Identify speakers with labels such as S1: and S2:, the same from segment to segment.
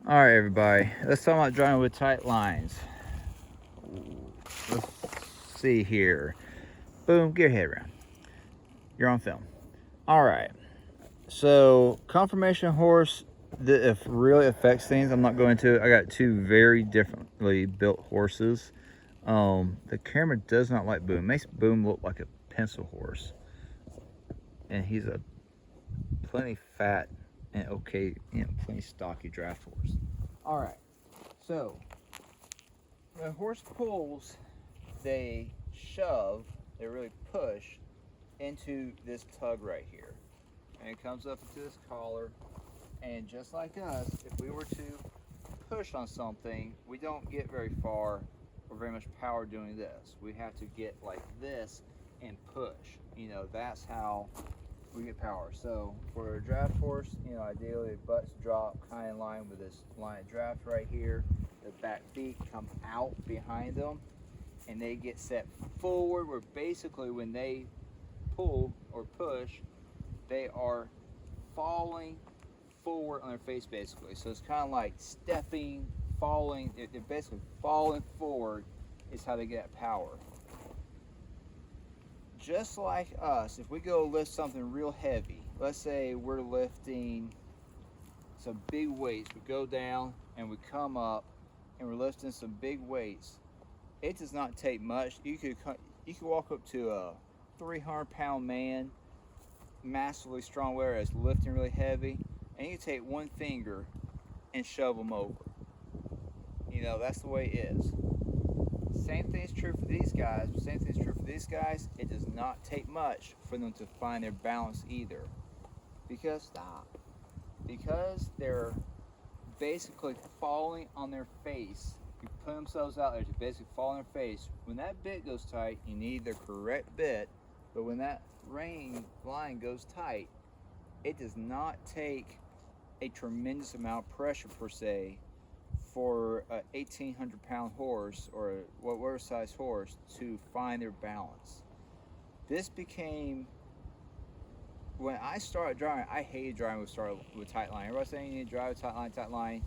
S1: All right, everybody. Let's talk about driving with tight lines. Let's see here. Boom, get your head around. You're on film. All right. So, conformation horse, if really affects things, I'm not going to. I got two very differently built horses. The camera does not like Boom. It makes Boom look like a pencil horse. And he's a plenty fat and okay, plenty stocky draft horse. All right. So, when a horse pulls, they shove, they really push into this tug right here. And it comes up into this collar. And just like us, if we were to push on something, we don't get very far or very much power doing this. We have to get like this and push. That's how we get power. So for a draft horse, ideally the butts drop kind of in line with this line of draft right here. The back feet come out behind them and they get set forward, where basically when they pull or push, they are falling forward on their face basically. So it's kind of like stepping, falling. They're basically falling forward is how they get power. Just like us, if we go lift something real heavy, let's say we're lifting some big weights, we go down and we come up and we're lifting some big weights, it does not take much. You could walk up to a 300-pound man, massively strong, whereas lifting really heavy, and you can take one finger and shove them over. That's the way it is. Same thing is true for these guys. It does not take much for them to find their balance either. Because they're basically falling on their face. You put themselves out there to basically fall on their face. When that bit goes tight, you need the correct bit. But when that line goes tight, it does not take a tremendous amount of pressure per se for a 1,800-pound horse or whatever size horse to find their balance. This became, when I started driving, I hated driving with tight line. Everybody's saying you need to drive with tight line.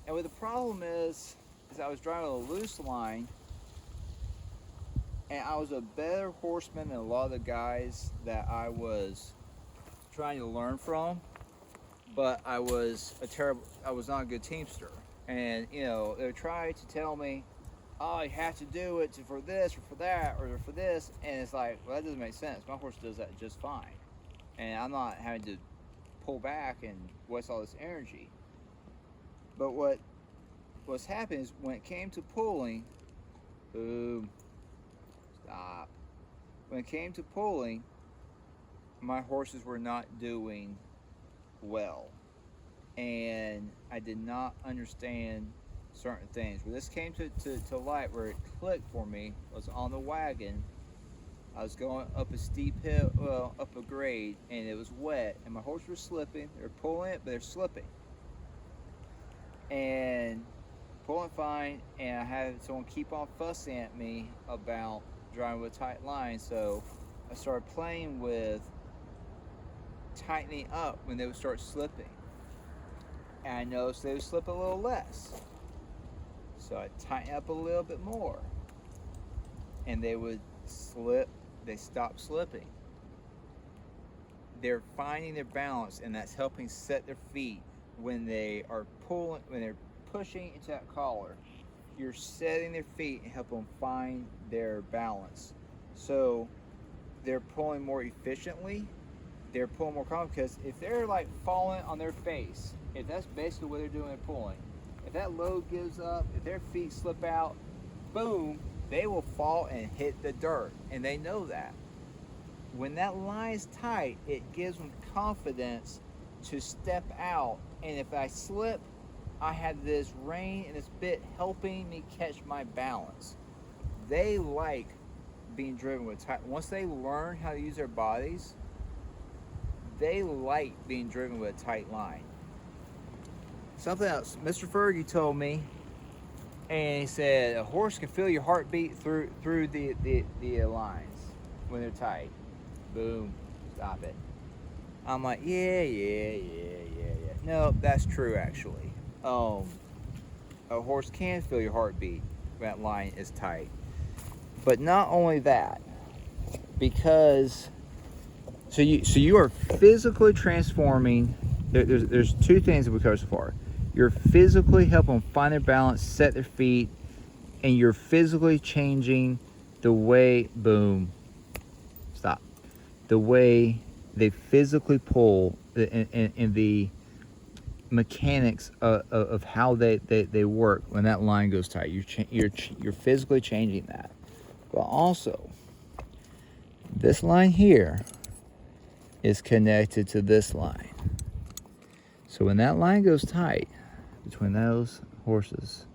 S1: And what the problem is I was driving with a loose line, and I was a better horseman than a lot of the guys that I was trying to learn from, but I was not a good teamster. And they would try to tell me, oh, you have to do it for this or for that or for this, and it's like, well, that doesn't make sense. My horse does that just fine, and I'm not having to pull back and waste all this energy. But what's happened is when it came to pulling, boom, stop. When it came to pulling, my horses were not doing well, and I did not understand certain things. When this came to light, where it clicked for me, was on the wagon. I was going up a steep hill, up a grade, and it was wet, and my horse was slipping. They're pulling it, but they're slipping. And pulling fine, and I had someone keep on fussing at me about driving with tight lines, so I started playing with tightening up when they would start slipping. And I noticed they would slip a little less. So I tighten up a little bit more. And they would slip, they stopped slipping. They're finding their balance, and that's helping set their feet when they are pulling, when they're pushing into that collar. You're setting their feet and help them find their balance. So they're pulling more efficiently. They're pulling more confident, because if they're like falling on their face, if that's basically what they're doing, they're pulling. If that load gives up, if their feet slip out, boom, they will fall and hit the dirt, and they know that. When that line is tight, it gives them confidence to step out, and if I slip, I have this rein and this bit helping me catch my balance. They like being driven with tight. Once they learn how to use their bodies, they like being driven with a tight line. Something else, Mr. Fergie told me, and he said a horse can feel your heartbeat through the lines when they're tight. Boom, stop it. I'm like, yeah. No, that's true actually. a horse can feel your heartbeat when that line is tight. But not only that, because so you are physically transforming. There's two things that we covered so far. You're physically helping them find their balance, set their feet, and you're physically changing the way, boom, stop, the way they physically pull and the mechanics of how they work when that line goes tight. You're physically changing that. But also, this line here is connected to this line. So when that line goes tight between those horses,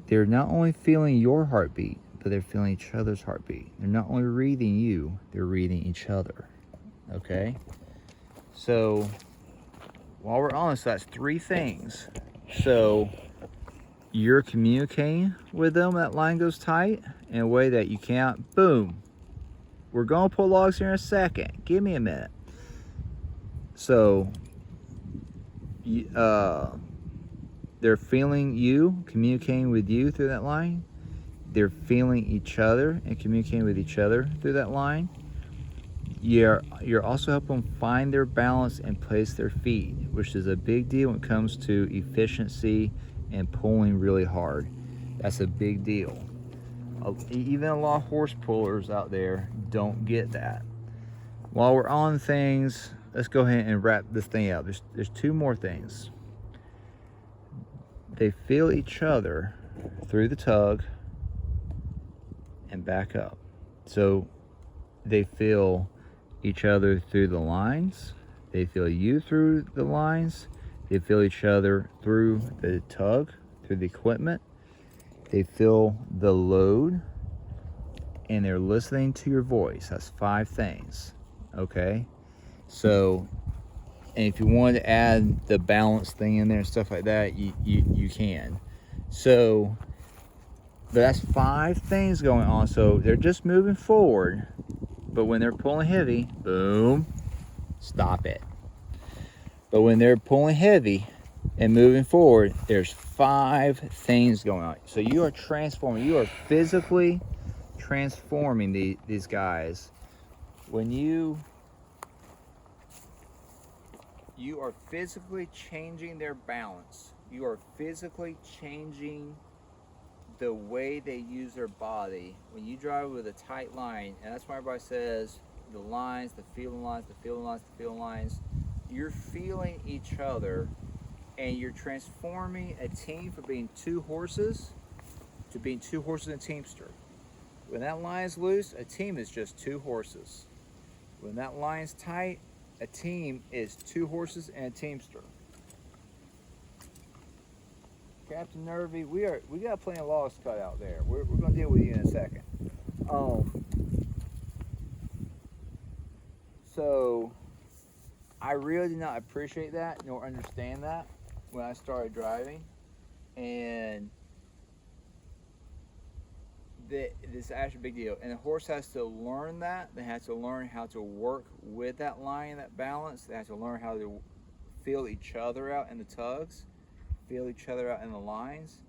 S1: they're not only feeling your heartbeat, but they're feeling each other's heartbeat. They're not only reading you, they're reading each other. Okay? So while we're on this, that's three things. So you're communicating with them when that line goes tight in a way that you can't, boom. We're going to pull logs here in a second. Give me a minute. So they're feeling you, communicating with you through that line. They're feeling each other and communicating with each other through that line. You're also helping them find their balance and place their feet, which is a big deal when it comes to efficiency and pulling really hard. That's a big deal. Even a lot of horse pullers out there don't get that. While we're on things, let's go ahead and wrap this thing up. There's two more things. They feel each other through the tug and back up. So they feel each other through the lines. They feel you through the lines. They feel each other through the tug, through the equipment. They feel the load, and they're listening to your voice. That's 5 things, okay? So, and if you wanted to add the balance thing in there and stuff like that, you can. So, but that's 5 things going on. So they're just moving forward, but when they're pulling heavy, boom, stop it. But when they're pulling heavy and moving forward, there's 5 things going on. So you are transforming. You are physically transforming these guys. When you are physically changing their balance. You are physically changing the way they use their body. When you drive with a tight line, and that's why everybody says the lines, the feeling lines, the feeling lines, the feeling lines, you're feeling each other, and you're transforming a team from being 2 horses to being 2 horses and a teamster. When that line is loose, a team is just 2 horses. When that line's tight, a team is 2 horses and a teamster. Captain Nervy, we got plenty of logs cut out there. We're going to deal with you in a second. So I really did not appreciate that nor understand that when I started driving, and this is actually a big deal. And the horse has to learn that. They have to learn how to work with that line, that balance. They have to learn how to feel each other out in the tugs, feel each other out in the lines.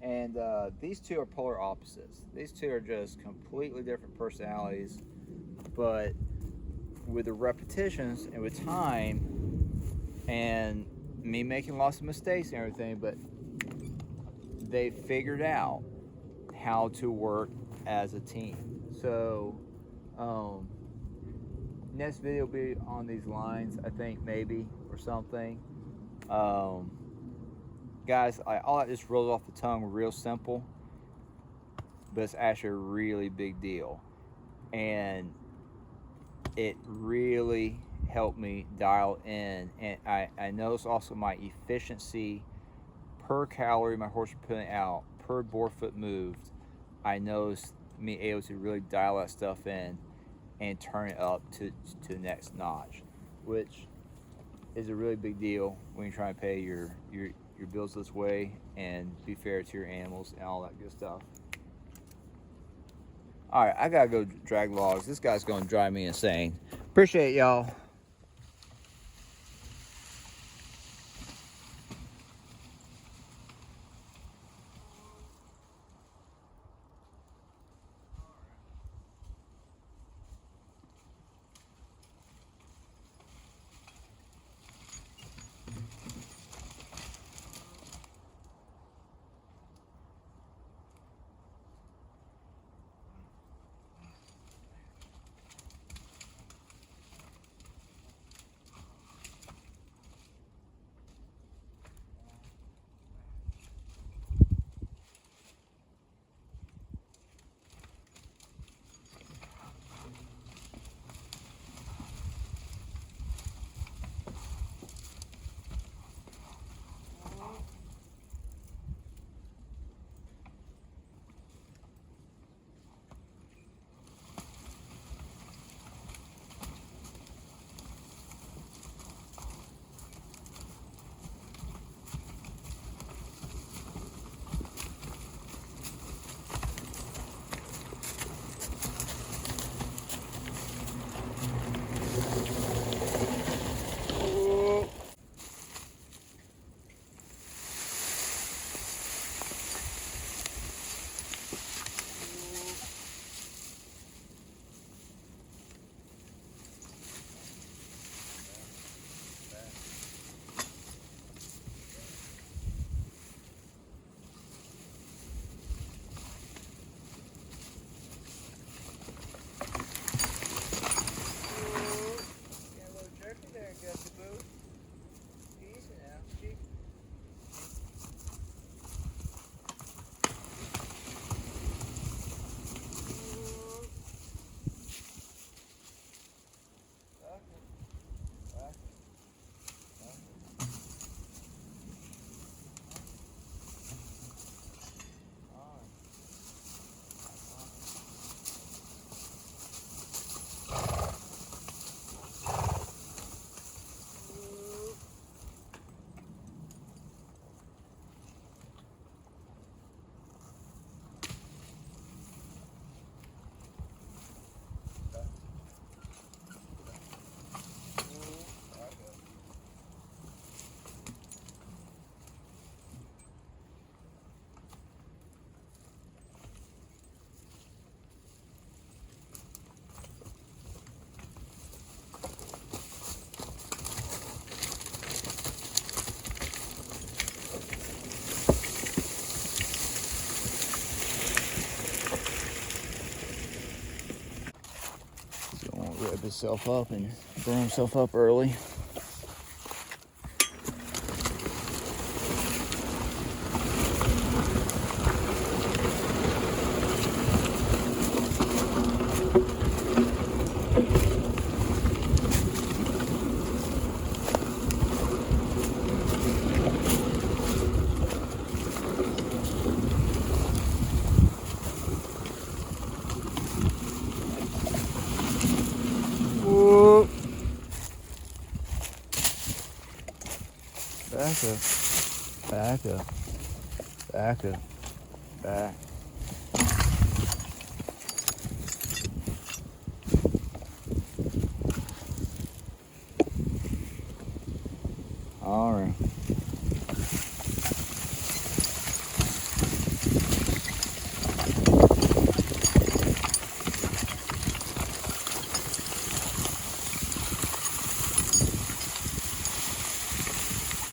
S1: And these two are polar opposites. These two are just completely different personalities, but with the repetitions and with time and me making lots of mistakes and everything, but they figured out how to work as a team. So next video will be on these lines, I think, maybe, or something. Guys, all that just rolls off the tongue real simple, but it's actually a really big deal, and it really helped me dial in. And I noticed also my efficiency per calorie my horse was putting out, per boar foot moved. I noticed me able to really dial that stuff in and turn it up to the next notch, which is a really big deal when you're trying to pay your bills this way and be fair to your animals and all that good stuff. All right, I gotta go drag logs. This guy's gonna drive me insane. Appreciate y'all. himself up and burn himself up early. Whoa. Back up. Back up. Back up. Back. All right.